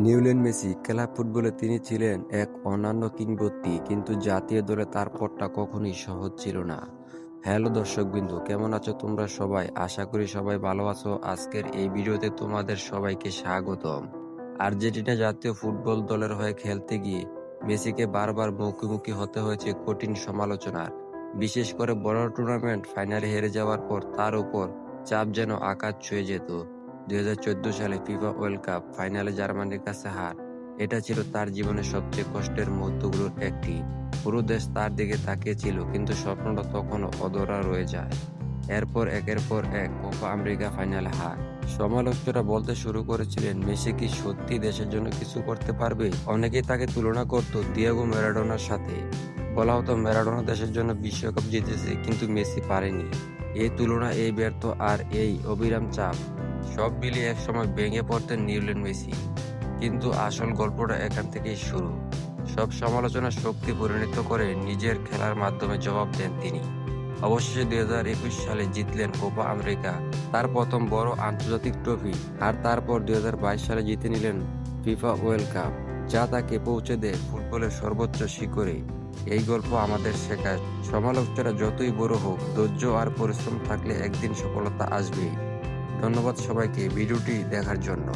Lionel Messi club ফুটবলে তিনি ছিলেন এক অনন্য কিংবদন্তি, কিন্তু জাতীয় দলে তার পথটা কখনোই সহজ ছিল না। হ্যালো দর্শকবৃন্দ, কেমন আছো তোমরা সবাই? আশা করি সবাই ভালো আছো। আজকের এই ভিডিওতে তোমাদের সবাইকে স্বাগতম। আর্জেন্টিনা জাতীয় ফুটবল দলের হয়ে খেলতে গিয়ে মেসিকে বারবার মুখোমুখি হতে হয়েছে কঠিন সমালোচনার। বিশেষ করে বড় টুর্নামেন্ট ফাইনালে হেরে যাওয়ার পর তার উপর চাপ যেন আকাশ ছুঁয়ে যেত। 2014 সালে ফিফা ওয়ার্ল্ড কাপ ফাইনালে জার্মানির কাছে হার, এটা ছিল তার জীবনের সবচেয়ে কষ্টের মুহূর্তগুলোর একটি। পুরো দেশ তার দিকে তাকিয়েছিল, কিন্তু স্বপ্নটা তখনও অধরা রয়ে যায়। এরপর একের পর এক কোপা আমেরিকা ফাইনালে হার। সমালোচকরা বলতে শুরু করেছিলেন, মেসি কি সত্যি দেশের জন্য কিছু করতে পারবে? অনেকেই তাকে তুলনা করত দিয়েগো ম্যারাডোনার সাথে। বলা হতো ম্যারাডোনা দেশের জন্য বিশ্বকাপ জিতেছে, কিন্তু মেসি পারেনি। এই তুলনা, এই ব্যর্থ আর এই অবিরাম চাপ সব মিলিয়ে একসময় ভেঙে পড়তেন লিওনেল মেসি। কিন্তু আসল গল্পটা এখান থেকেই শুরু। সব সমালোচনা শক্তি পরিণত করে নিজের খেলার মাধ্যমে জবাব দেন তিনি। অবশেষে 2021 সালে জিতলেন কোপা আমেরিকা, তার প্রথম বড় আন্তর্জাতিক ট্রফি। আর তারপর 2022 সালে জিতে নিলেন ফিফা ওয়ার্ল্ড কাপ, যা তাকে পৌঁছে দেয় ফুটবলের সর্বোচ্চ শিখরে। এই গল্প আমাদের শেখায়, সমালোচকরা যতই বড় হোক, ধৈর্য আর পরিশ্রম থাকলে একদিন সফলতা আসবেই। ধন্যবাদ সবাইকে ভিডিওটি দেখার জন্য।